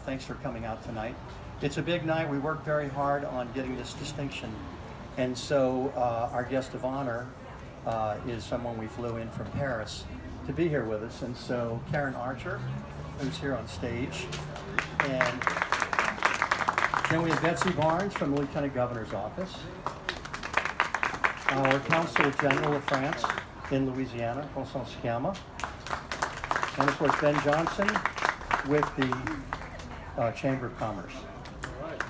thanks for coming out tonight. It's a big night. We worked very hard on getting this distinction. And so our guest of honor is someone we flew in from Paris to be here with us. And so Karen Archer, who's here on stage. And then we have Betsy Barnes from the Lieutenant Governor's office. Our Consul General of France in Louisiana, Consul Sciamma. And of course, Ben Johnson with the Chamber of Commerce. All right.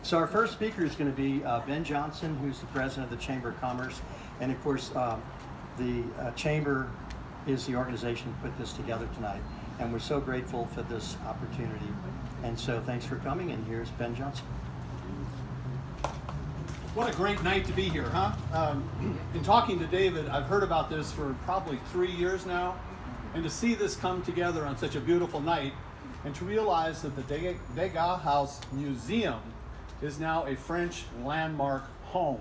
So our first speaker is going to be Ben Johnson, who's the president of the Chamber of Commerce. And of course, the Chamber is the organization that put this together tonight. And we're so grateful for this opportunity. And so thanks for coming, and here's Ben Johnson. What a great night to be here, huh? In talking to David, I've heard about this for probably 3 years now, and to see this come together on such a beautiful night, and to realize that the Degas House Museum is now a French landmark home.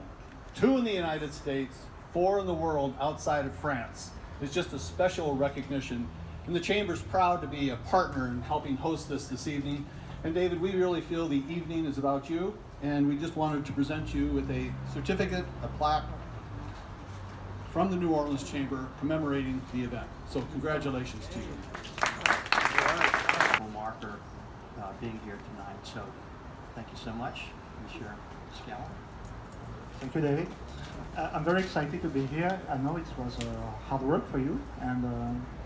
2 in the United States, 4 in the world outside of France. It's just a special recognition, and the Chamber's proud to be a partner in helping host this evening. And David, we really feel the evening is about you, and we just wanted to present you with a certificate, a plaque from the New Orleans Chamber commemorating the event. So congratulations to you. Marker being here tonight. So thank you so much, Monsieur Sciamma. Thank you, David. I'm very excited to be here. I know it was hard work for you, and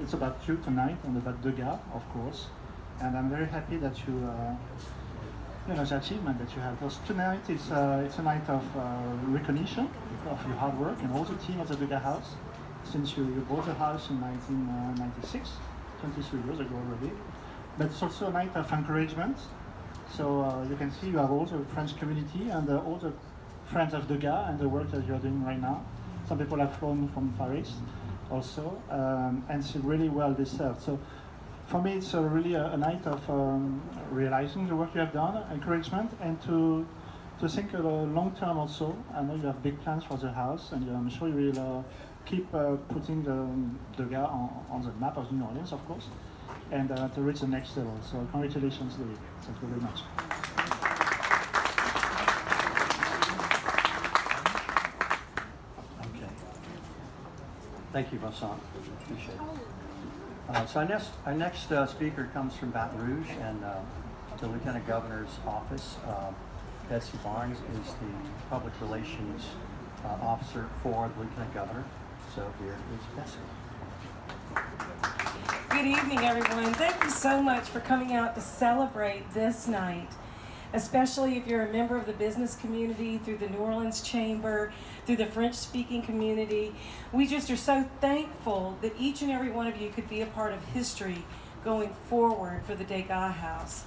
it's about you tonight and about Degas, of course. And I'm very happy that you the achievement that you have. Because tonight it's a night of recognition of your hard work and all the team of the Degas House, since you bought the house in 1996, 23 years ago already. But it's also a night of encouragement. So you can see you have all the French community and all the friends of Degas and the work that you're doing right now. Some people have flown from Paris also, and it's really well deserved. So for me, it's really a night of realizing the work you have done, encouragement, and to think long term also. I know you have big plans for the house, and I'm sure you will keep putting the Degas on the map of New Orleans, of course, and to reach the next level. So congratulations, David. Thank you very much. Okay. Thank you, Vincent. Appreciate it. So our next speaker comes from Baton Rouge, and the Lieutenant Governor's office. Betsy Barnes is the Public Relations Officer for the Lieutenant Governor. So here is Betsy. Good evening, everyone. Thank you so much for coming out to celebrate this night, especially if you're a member of the business community, through the New Orleans Chamber, through the French-speaking community. We just are so thankful that each and every one of you could be a part of history going forward for the Degas House.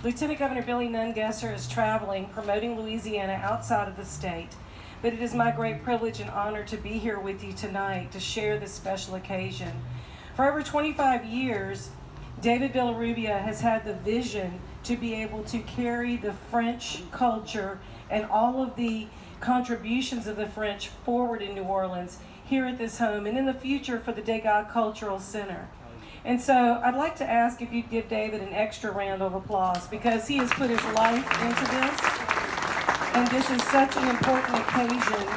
Lieutenant Governor Billy Nungesser is traveling, promoting Louisiana outside of the state, but it is my great privilege and honor to be here with you tonight to share this special occasion. For over 25 years, David Villarubia has had the vision to be able to carry the French culture and all of the contributions of the French forward in New Orleans, here at this home, and in the future for the Degas Cultural Center. And so I'd like to ask if you'd give David an extra round of applause, because he has put his life into this, and this is such an important occasion.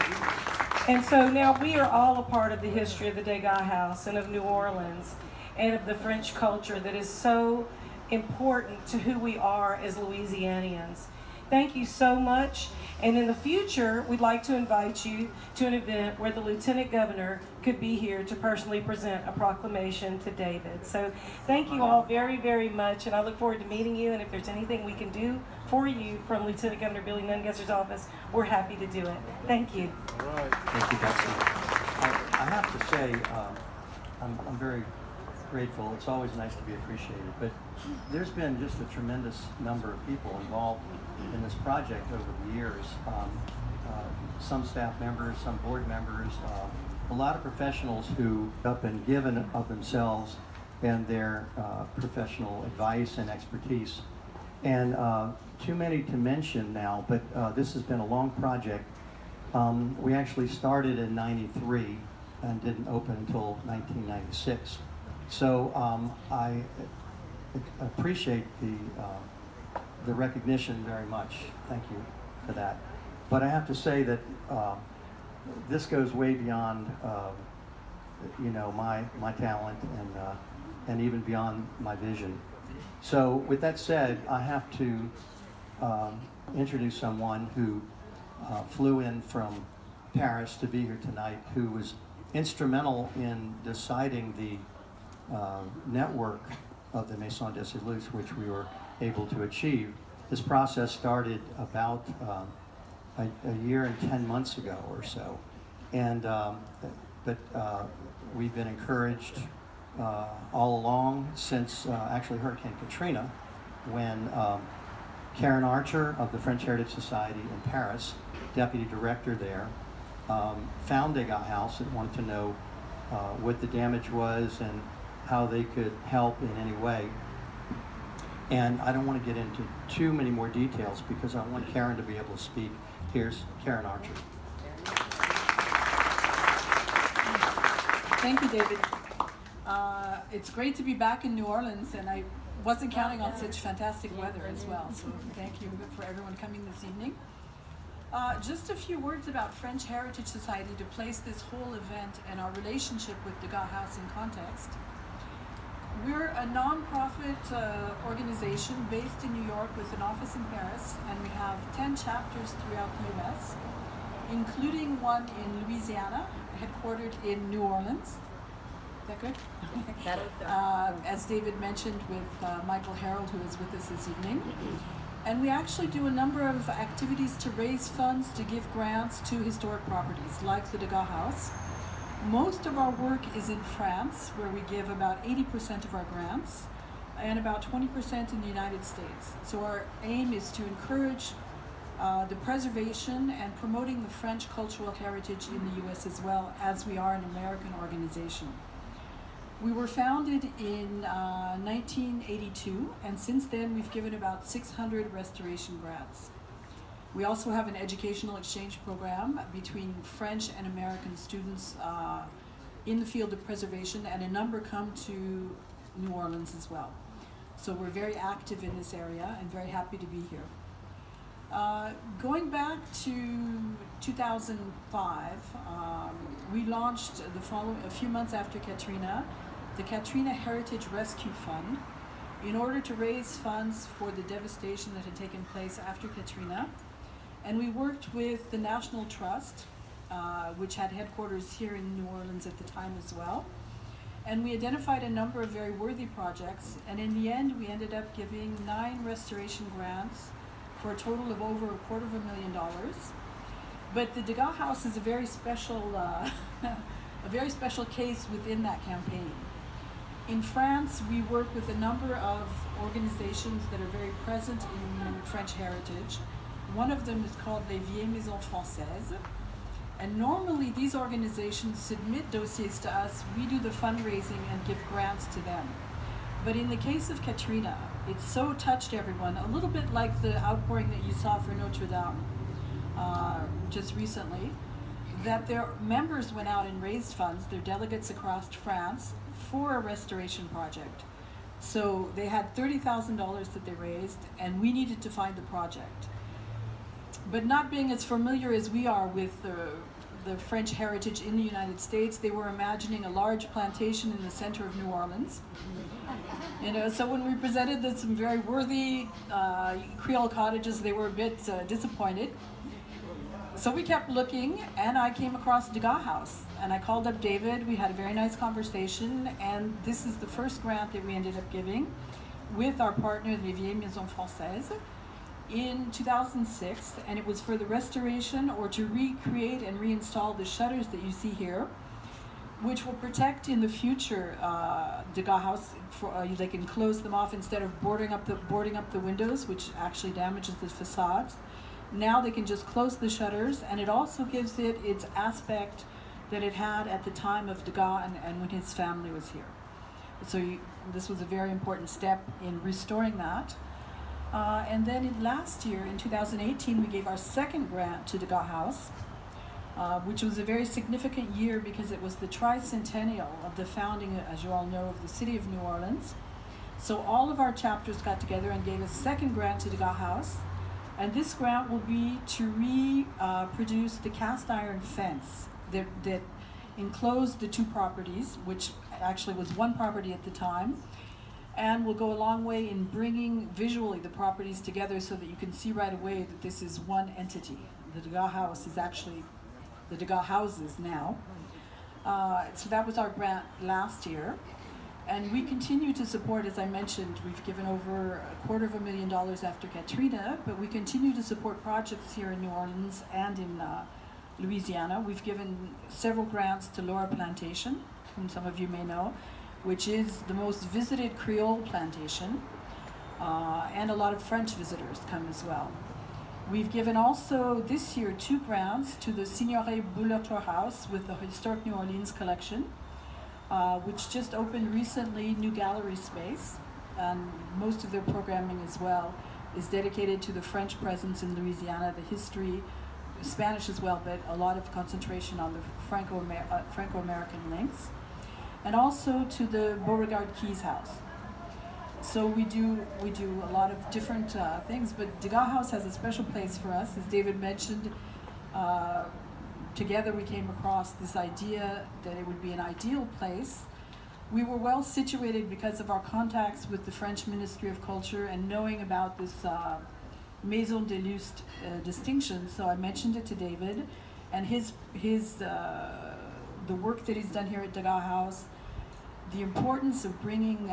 And so now we are all a part of the history of the Degas House and of New Orleans and of the French culture that is so important to who we are as Louisianians. Thank you so much. And in the future, we'd like to invite you to an event where the Lieutenant Governor could be here to personally present a proclamation to David. So thank you all very, very much, and I look forward to meeting you. And if there's anything we can do for you from Lieutenant Governor Billy Nungesser's office, we're happy to do it. Thank you. All right. Thank you, Betsy. I have to say, I'm very grateful. It's always nice to be appreciated, but there's been just a tremendous number of people involved in this project over the years. Some staff members, some board members, a lot of professionals who have been given of themselves and their professional advice and expertise. And too many to mention now, but this has been a long project. We actually started in '93 and didn't open until 1996. So I appreciate the recognition very much. Thank you for that. But I have to say that this goes way beyond my talent and even beyond my vision. So with that said, I have to introduce someone who flew in from Paris to be here tonight, who was instrumental in deciding the network of the Maisons des Illustres, which we were able to achieve. This process started about a year and 10 months ago or so, and but we've been encouraged all along since actually Hurricane Katrina, when Karen Archer of the French Heritage Society in Paris, deputy director there, found Degas House and wanted to know what the damage was and how they could help in any way. And I don't want to get into too many more details because I want Karen to be able to speak. Here's Karen Archer. Thank you, David. It's great to be back in New Orleans, and I wasn't counting on such fantastic weather as well, so thank you for everyone coming this evening. Just a few words about French Heritage Society to place this whole event and our relationship with Degas House in context. We're a non-profit organization based in New York with an office in Paris, and we have 10 chapters throughout the US, including one in Louisiana, headquartered in New Orleans. Is that good? As David mentioned, with Michael Harold, who is with us this evening. And we actually do a number of activities to raise funds to give grants to historic properties, like the Degas House. Most of our work is in France, where we give about 80% of our grants, and about 20% in the United States. So our aim is to encourage the preservation and promoting the French cultural heritage in the US as well, as we are an American organization. We were founded in 1982, and since then we've given about 600 restoration grants. We also have an educational exchange program between French and American students in the field of preservation, and a number come to New Orleans as well. So we're very active in this area and very happy to be here. Going back to 2005, we launched a few months after Katrina, the Katrina Heritage Rescue Fund, in order to raise funds for the devastation that had taken place after Katrina. And we worked with the National Trust, which had headquarters here in New Orleans at the time as well. And we identified a number of very worthy projects, and in the end we ended up giving 9 restoration grants for a total of over $250,000. But the Degas House is a very special case within that campaign. In France, we work with a number of organizations that are very present in French heritage. One of them is called les vieilles Maisons Françaises. And normally these organizations submit dossiers to us, we do the fundraising and give grants to them. But in the case of Katrina, it so touched everyone, a little bit like the outpouring that you saw for Notre Dame just recently, that their members went out and raised funds, their delegates across France, for a restoration project. So they had $30,000 that they raised, and we needed to find the project. But not being as familiar as we are with the French heritage in the United States, they were imagining a large plantation in the center of New Orleans. So when we presented some very worthy Creole cottages, they were a bit disappointed. So we kept looking, and I came across Degas House, and I called up David. We had a very nice conversation, and this is the first grant that we ended up giving with our partner, les vieilles Maisons Françaises, in 2006, and it was for the restoration or to recreate and reinstall the shutters that you see here, which will protect in the future Degas House. They can close them off instead of boarding up the windows, which actually damages the facades. Now they can just close the shutters, and it also gives it its aspect that it had at the time of Degas and when his family was here. So this was a very important step in restoring that. And then last year, in 2018, we gave our second grant to Degas House which was a very significant year because it was the tricentennial of the founding, as you all know, of the city of New Orleans. So all of our chapters got together and gave a second grant to Degas House. And this grant will be to reproduce the cast iron fence that enclosed the two properties, which actually was one property at the time, and will go a long way in bringing visually the properties together so that you can see right away that this is one entity. The Degas House is actually the Degas Houses now. So that was our grant last year. And we continue to support, as I mentioned, we've given over $250,000 after Katrina, but we continue to support projects here in New Orleans and in Louisiana. We've given several grants to Laura Plantation, whom some of you may know, which is the most visited Creole plantation, and a lot of French visitors come as well. We've given also this year 2 grants to the Signoret Bouletreux House with the Historic New Orleans Collection, which just opened recently, new gallery space, and most of their programming as well is dedicated to the French presence in Louisiana, the history, Spanish as well, but a lot of concentration on the Franco-American links, and also to the Beauregard Keys House. So we do a lot of different things, but Degas House has a special place for us. As David mentioned, together we came across this idea that it would be an ideal place. We were well situated because of our contacts with the French Ministry of Culture and knowing about this Maisons de Illustres distinction. So I mentioned it to David, and the work that he's done here at Degas House, the importance of bringing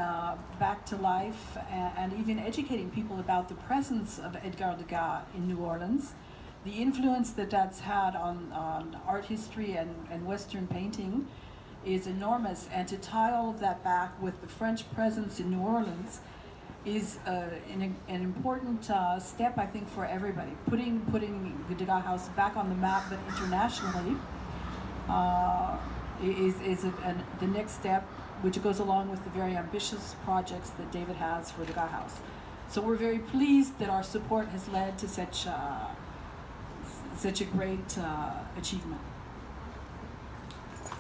back to life and even educating people about the presence of Edgar Degas in New Orleans, the influence that that's had on art history and Western painting is enormous. And to tie all of that back with the French presence in New Orleans is an important step, I think, for everybody. Putting the Degas House back on the map, but internationally, is the next step, which goes along with the very ambitious projects that David has for Degas House. So we're very pleased that our support has led to such a great achievement.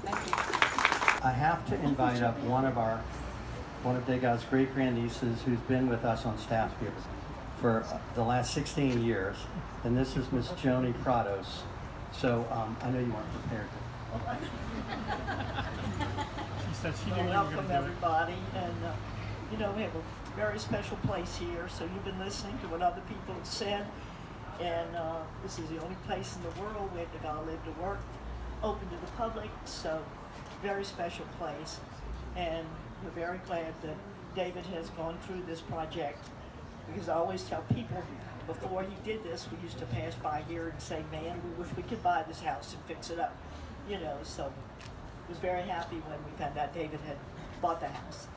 Thank you. I have to invite up one of Degas' great grandnieces who's been with us on staff here for the last 16 years, and this is Miss Joni Prados. So I know you weren't prepared to. Welcome everybody, and we have a very special place here. So you've been listening to what other people have said, and this is the only place in the world where Degas lived and worked, open to the public. So very special place, and we're very glad that David has gone through this project, because I always tell people before he did this, we used to pass by here and say, man, we wish we could buy this house and fix it up, so I was very happy when we found out David had bought the house.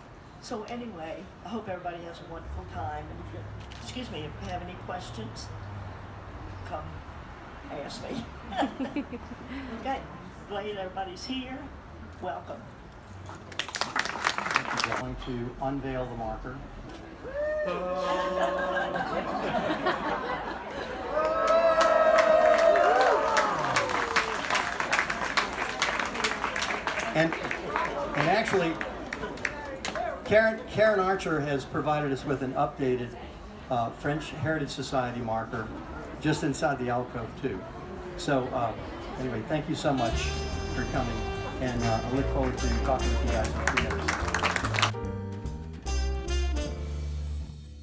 So anyway, I hope everybody has a wonderful time, and if you have any questions, come ask me. Okay, glad everybody's here. Welcome. I'm going to unveil the marker. And actually, Karen Archer has provided us with an updated French Heritage Society marker just inside the alcove too. So anyway, thank you so much for coming, and I look forward to talking with you guys in 3 minutes.